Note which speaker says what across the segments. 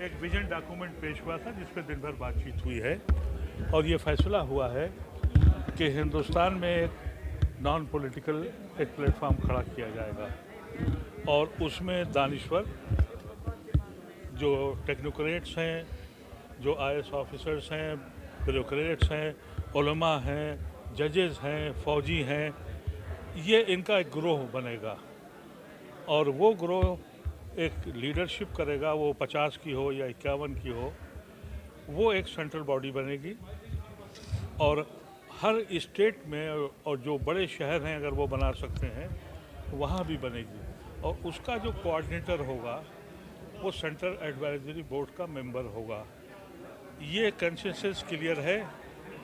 Speaker 1: एक vision document पेश हुआ था जिस पर दिन भर बातचीत हुई है और ये फैसला हुआ है कि हिंदुस्तान में एक नॉन पॉलिटिकल एक प्लेटफॉर्म खड़ा किया जाएगा और उसमें दानिश्वर जो टेक्नोक्रेट्स हैं, जो आईएएस ऑफिसर्स हैं, ब्यूरोक्रेट्स हैं, उलमा हैं, जजेस हैं, फौजी हैं, ये इनका एक ग्रोह बनेगा और वो ग्रोह एक लीडरशिप करेगा, वो 50 की हो या 51 की हो, वो एक सेंट्रल बॉडी बनेगी और हर स्टेट में और जो बड़े शहर हैं अगर वो बना सकते हैं वहाँ भी बनेगी और उसका जो कोऑर्डिनेटर होगा वो सेंट्रल एडवाइजरी बोर्ड का मेंबर होगा। ये कंसेंसस क्लियर है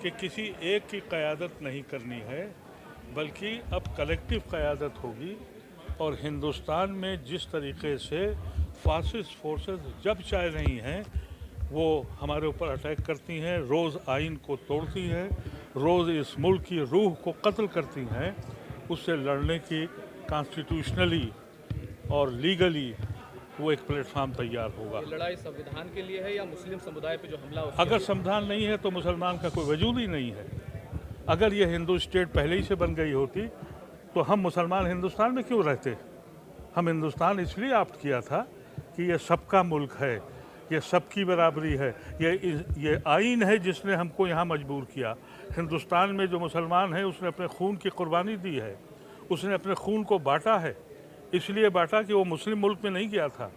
Speaker 1: कि किसी एक की क़यादत नहीं करनी है बल्कि अब कलेक्टिव क़यादत होगी और हिंदुस्तान में जिस तरीके से फासिस्ट फोर्सेस जब चाह रही हैं वो हमारे ऊपर अटैक करती हैं, रोज़ आइन को तोड़ती हैं, रोज़ इस मुल्क की रूह को कत्ल करती हैं, उससे लड़ने की कॉन्स्टिट्यूशनली और लीगली वो एक प्लेटफॉर्म तैयार होगा।
Speaker 2: ये लड़ाई संविधान के लिए है या मुस्लिम समुदाय पे जो हमला
Speaker 1: अगर संविधान नहीं है तो मुसलमान का कोई वजूद ही नहीं है। अगर ये हिंदू स्टेट पहले ही से बन गई होती तो हम मुसलमान हिंदुस्तान में क्यों रहते? हम हिंदुस्तान इसलिए ऑप्ट किया था कि ये सबका मुल्क है, ये सबकी बराबरी है, ये आइन है जिसने हमको यहाँ मजबूर किया। हिंदुस्तान में जो मुसलमान है उसने अपने खून की कुर्बानी दी है, उसने अपने खून को बांटा है, इसलिए बांटा कि वो मुस्लिम मुल्क में नहीं गया था।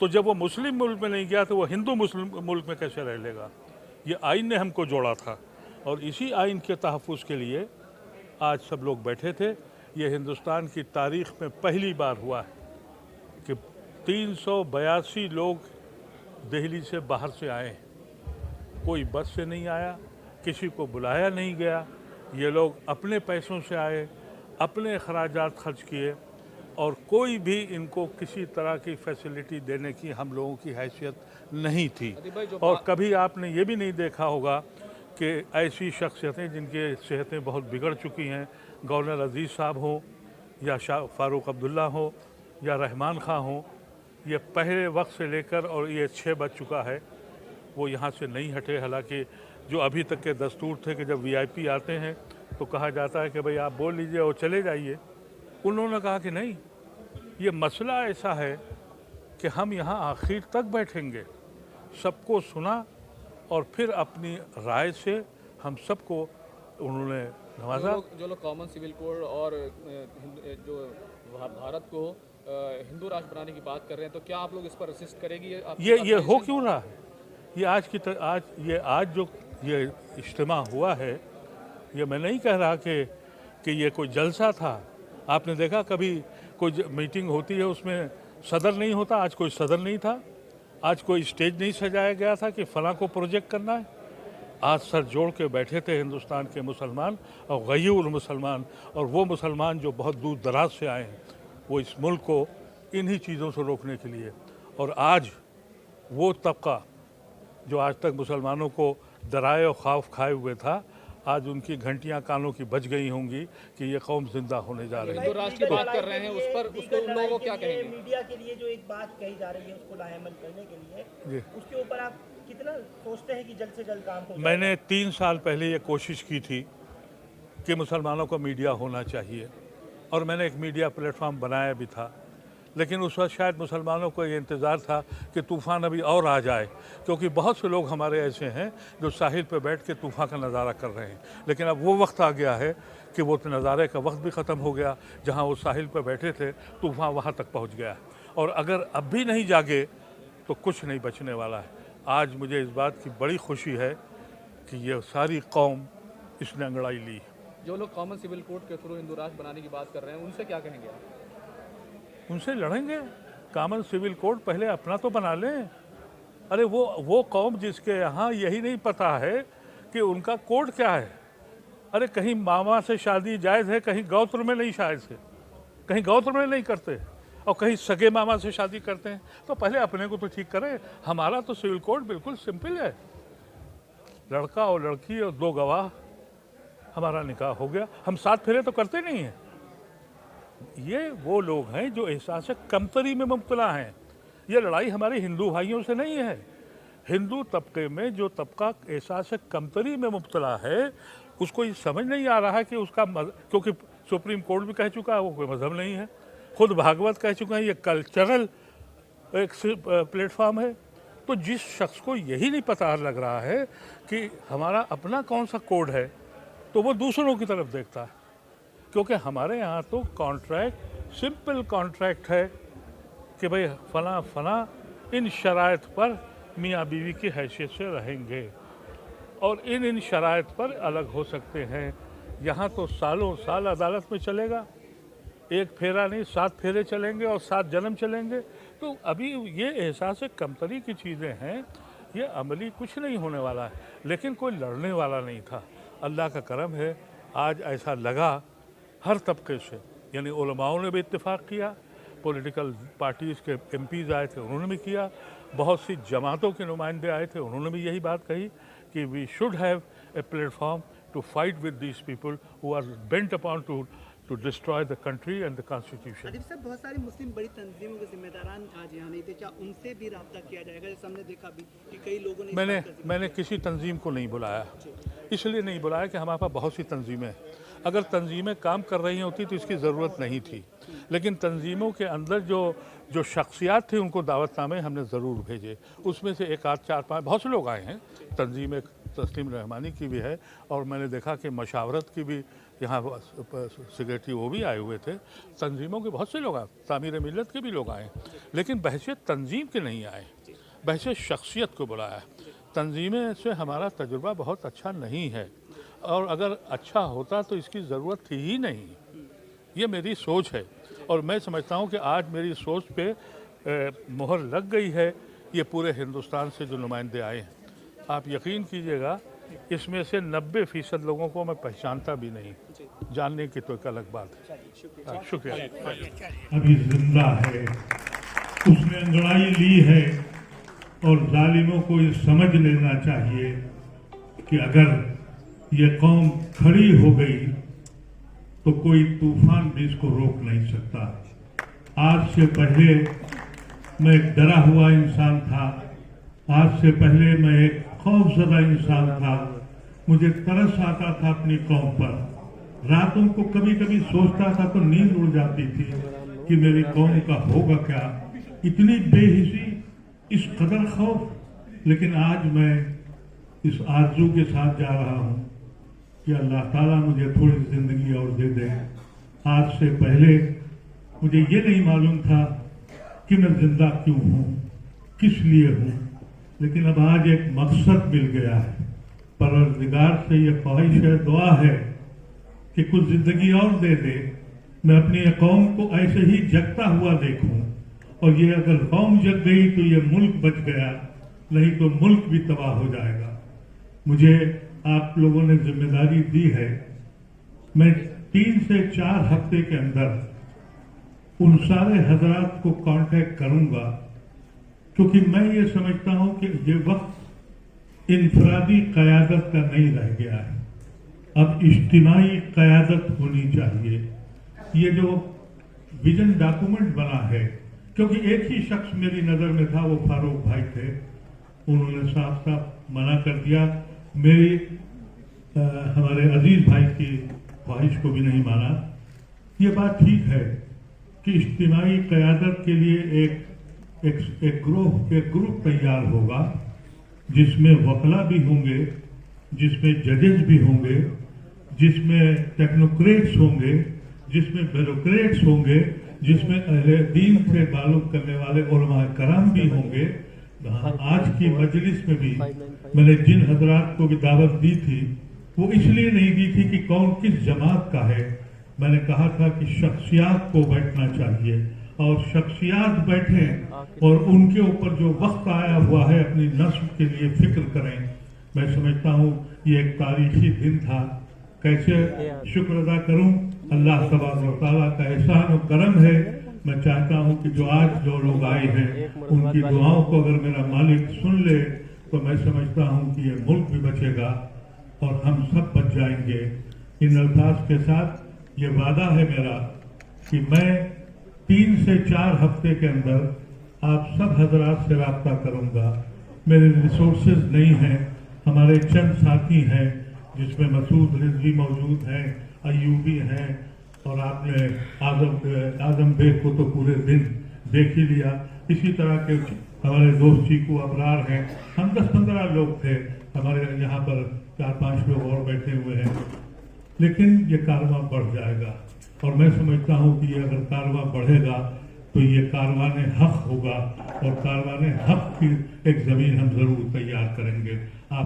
Speaker 1: तो जब वो मुस्लिम मुल्क में नहीं गया तो वो हिंदू मुस्लिम मुल्क में कैसे रह लेगा? ये आइन ने हमको जोड़ा था और इसी आइन के तहफ़्फ़ुज़ के लिए आज सब लोग बैठे थे। ये हिंदुस्तान की तारीख़ में पहली बार हुआ है कि 382 लोग दिल्ली से बाहर से आए, कोई बस से नहीं आया, किसी को बुलाया नहीं गया, ये लोग अपने पैसों से आए, अपने खर्चात खर्च किए और कोई भी इनको किसी तरह की फैसिलिटी देने की हम लोगों की हैसियत नहीं थी। और कभी आपने ये भी नहीं देखा होगा कि ऐसी शख्सियतें जिनकी सेहतें बहुत बिगड़ चुकी हैं, गवर्नर अजीज़ साहब हों या शाह फ़ारूक अब्दुल्ला हो या रहमान खां हों, ये पहले वक्त से लेकर और ये 6 बज चुका है वो यहाँ से नहीं हटे। हालांकि जो अभी तक के दस्तूर थे कि जब वीआईपी आते हैं तो कहा जाता है कि भाई आप बोल लीजिए और चले जाइए, उन्होंने कहा कि नहीं, ये मसला ऐसा है कि हम यहाँ आखिर तक बैठेंगे, सबको सुना और फिर अपनी राय से हम सबको उन्होंने नवाजा।
Speaker 2: जो लोग कॉमन सिविल कोड और जो भारत को हिंदू राष्ट्र बनाने की बात कर रहे हैं, तो क्या आप लोग इस पर रेसिस्ट करेंगी?
Speaker 1: ये हो क्यों रहा है? ये आज जो ये इज्तिमा हुआ है, ये मैं नहीं कह रहा कि ये कोई जलसा था। आपने देखा कभी कोई मीटिंग होती है उसमें सदर नहीं होता? आज कोई सदर नहीं था, आज कोई स्टेज नहीं सजाया गया था कि फलां को प्रोजेक्ट करना है। आज सर जोड़ के बैठे थे हिंदुस्तान के मुसलमान और गयूर मुसलमान, और वो मुसलमान जो बहुत दूर दराज से आए हैं, वो इस मुल्क को इन्हीं चीज़ों से रोकने के लिए। और आज वो तबका जो आज तक मुसलमानों को डराए और खौफ खाए हुए था, आज उनकी घंटियां कानों की बज गई होंगी कि ये कौम जिंदा होने जा रही है।
Speaker 2: हिंदू राष्ट्र की बात कर रहे हैं, उस पर उसको उन लोगों को क्या कहेंगे?
Speaker 3: मीडिया के लिए जो एक बात कही जा रही है उसको लाहेमन करने के लिए, उसके ऊपर आप कितना सोचते हैं कि जल्द से जल्द काम हो?
Speaker 1: मैंने 3 साल पहले ये कोशिश की थी कि मुसलमानों का मीडिया होना चाहिए और मैंने एक मीडिया प्लेटफॉर्म बनाया भी था, लेकिन उस वक्त शायद मुसलमानों को ये इंतज़ार था कि तूफ़ान अभी और आ जाए, क्योंकि बहुत से लोग हमारे ऐसे हैं जो साहिल पे बैठ के तूफ़ान का नज़ारा कर रहे हैं। लेकिन अब वो वक्त आ गया है कि वो नज़ारे का वक्त भी ख़त्म हो गया। जहाँ वो साहिल पे बैठे थे तूफ़ान वहाँ तक पहुँच गया और अगर अब भी नहीं जागे तो कुछ नहीं बचने वाला है। आज मुझे इस बात की बड़ी खुशी है कि ये सारी कौम इसने अंगड़ाई ली।
Speaker 2: जो लोग कॉमन सिविल कोड के थ्रू हिंदू राष्ट्र बनाने की बात कर रहे हैं, उनसे क्या कहेंगे आप?
Speaker 1: उनसे लड़ेंगे। कॉमन सिविल कोड पहले अपना तो बना लें। अरे वो कौम जिसके यहाँ यही नहीं पता है कि उनका कोड क्या है। अरे कहीं मामा से शादी जायज़ है, कहीं गौत्र में नहीं शायद है, कहीं गौत्र में नहीं करते और कहीं सगे मामा से शादी करते हैं। तो पहले अपने को तो ठीक करें। हमारा तो सिविल कोड बिल्कुल सिंपल है, लड़का और लड़की और 2 गवाह, हमारा निकाह हो गया। हम 7 फेरे तो करते नहीं हैं। ये वो लोग हैं जो एहसास कमतरी में मुब्तला हैं, ये लड़ाई हमारे हिंदू भाइयों से नहीं है। हिंदू तबके में जो तबका एहसास कमतरी में मुब्तला है, उसको ये समझ नहीं आ रहा है कि उसका क्योंकि सुप्रीम कोर्ट भी कह चुका है वो कोई मजहब नहीं है, खुद भागवत कह चुका है ये कल्चरल एक प्लेटफॉर्म है। तो जिस शख्स को यही नहीं पता लग रहा है कि हमारा अपना कौन सा कोड है, तो वो दूसरों की तरफ देखता है। क्योंकि हमारे यहाँ तो कॉन्ट्रैक्ट सिंपल कॉन्ट्रैक्ट है कि भाई फला इन शराइत पर मियाँ बीवी की हैसियत से रहेंगे और इन शराइत पर अलग हो सकते हैं। यहाँ तो सालों साल अदालत में चलेगा, एक फेरा नहीं 7 फेरे चलेंगे और 7 जन्म चलेंगे। तो अभी ये एहसास कमतरी की चीज़ें हैं, ये अमली कुछ नहीं होने वाला है, लेकिन कोई लड़ने वाला नहीं था। अल्लाह का करम है, आज ऐसा लगा हर तबके से, यानी उलमाओं ने भी इत्तेफाक किया, पॉलिटिकल पार्टीज़ के एमपीज़ आए थे उन्होंने भी किया, बहुत सी जमातों के नुमाइंदे आए थे उन्होंने भी यही बात कही कि we should have a platform to fight with these people who are bent upon to destroy the country and the constitution.
Speaker 4: आदिफ साहब, बहुत सारी मुस्लिम बड़ी तंजीमों के जिम्मेदारान आज यहाँ नहीं थे, क्या उनसे भी रब्ता किया जाएगा? जैसे हमने देखा भी कि कई लोगों ने
Speaker 1: मैंने किसी तंजीम को नहीं बुलाया, इसलिए नहीं बुलाया कि हमारे पास बहुत सी तंजीमें हैं। अगर तंजीमें काम कर रही होती तो इसकी ज़रूरत नहीं थी, लेकिन तंजीमों के अंदर जो शख्सियात थे उनको दावतनामे हमने ज़रूर भेजे। उसमें से 1 आध 4 5 बहुत से लोग आए हैं। तंजीम तस्लीम रहमानी की भी है और मैंने देखा कि मशावरत की भी यहाँ सेक्रेटरी वो भी आए हुए थे। तंजीमों के बहुत से लोग आए, तामीर मिल्लत के भी लोग आए, लेकिन बहसियत तंजीम के नहीं आए, बहसियत शख्सियत को बुलाया। तंजीमें से हमारा तजुर्बा बहुत अच्छा नहीं है और अगर अच्छा होता तो इसकी ज़रूरत थी ही नहीं। ये मेरी सोच है और मैं समझता हूँ कि आज मेरी सोच पे मोहर लग गई है। ये पूरे हिंदुस्तान से जो नुमाइंदे आए हैं, आप यकीन कीजिएगा इसमें से 90% लोगों को मैं पहचानता भी नहीं, जानने की तो एक अलग बात है। शुक्रिया।
Speaker 5: अभी जिंदा है, उसने अंगड़ाई ली है और जालिमों को ये समझ लेना चाहिए कि अगर ये कौम खड़ी हो गई तो कोई तूफान भी इसको रोक नहीं सकता। आज से पहले मैं एक डरा हुआ इंसान था, आज से पहले मैं एक खौफजदा इंसान था। मुझे तरस आता था अपनी कौम पर, रातों को कभी कभी सोचता था तो नींद उड़ जाती थी कि मेरी कौम का होगा क्या। इतनी बेहिसी, इस कदर खौफ। लेकिन आज मैं इस आरज़ू के साथ जा रहा हूँ कि अल्लाह ताला मुझे थोड़ी ज़िंदगी और दे दे। आज से पहले मुझे ये नहीं मालूम था कि मैं जिंदा क्यों हूँ, किस लिए हूँ, लेकिन अब आज एक मकसद मिल गया है। परवरदिगार से ये ख्वाहिश है, दुआ है कि कुछ जिंदगी और दे दे, मैं अपनी कौम को ऐसे ही जगता हुआ देखूं। और ये अगर कौम जग गई तो ये मुल्क बच गया, नहीं तो मुल्क भी तबाह हो जाएगा। मुझे आप लोगों ने जिम्मेदारी दी है, मैं 3 से 4 हफ्ते के अंदर उन सारे हजरात को कांटेक्ट करूंगा, क्योंकि मैं ये समझता हूं कि ये वक्त इनफरादी क़यादत का नहीं रह गया है, अब इज्तिमाई क़यादत होनी चाहिए। ये जो विजन डॉक्यूमेंट बना है, क्योंकि एक ही शख्स मेरी नज़र में था, वो फारूक भाई थे, उन्होंने साफ साफ मना कर दिया। मेरी हमारे अजीज भाई की ख्वाहिश को भी नहीं माना। ये बात ठीक है कि इज्तिमाई क़यादत के लिए एक ग्रुप तैयार होगा, जिसमें वकला भी होंगे, जिसमें जजेस भी होंगे, जिसमें टेक्नोक्रेट्स होंगे, जिसमें ब्यूरोक्रेट्स होंगे, जिसमें अहले दीन से ताल्लुक़ करने वाले उलमा कराम भी होंगे। आज की मजलिस में भी मैंने जिन हजरात को भी दावत दी थी, वो इसलिए नहीं दी थी कि कौन किस जमात का है। मैंने कहा था कि शख्सियात को बैठना चाहिए और शख्सियात बैठें और उनके ऊपर जो वक्त आया हुआ है अपनी नस्ल के लिए फिक्र करें। मैं समझता हूँ ये एक तारीखी दिन था। कैसे शुक्र अदा करूँ, अल्लाह तबारक व तआला का एहसान और करम है। मैं चाहता हूँ कि जो लोग आए हैं उनकी दुआओं को अगर मेरा मालिक सुन ले तो मैं समझता हूँ कि ये मुल्क भी बचेगा और हम सब बच जाएंगे। इन अल्फाज के साथ ये वादा है मेरा कि मैं 3 से 4 हफ्ते के अंदर آپ سب حضرات سے رابطہ کروں گا. میرے ریسورسز نہیں ہیں, ہمارے چند ساتھی ہیں جس میں مسعود رضوی موجود ہیں, ایوبی ہیں, اور آپ نے اعظم بیگ کو تو پورے دن دیکھ ہی لیا. اسی طرح کے ہمارے دوست چیکو ابرار ہیں. ہم 10-15 لوگ تھے, ہمارے یہاں پر 4-5 لوگ اور بیٹھے ہوئے ہیں. لیکن یہ کارواں بڑھ جائے گا, اور میں سمجھتا ہوں کہ یہ اگر کارواں بڑھے گا تو یہ کاروان حق ہوگا, اور کاروان حق کی ایک زمین ہم ضرور تیار کریں گے.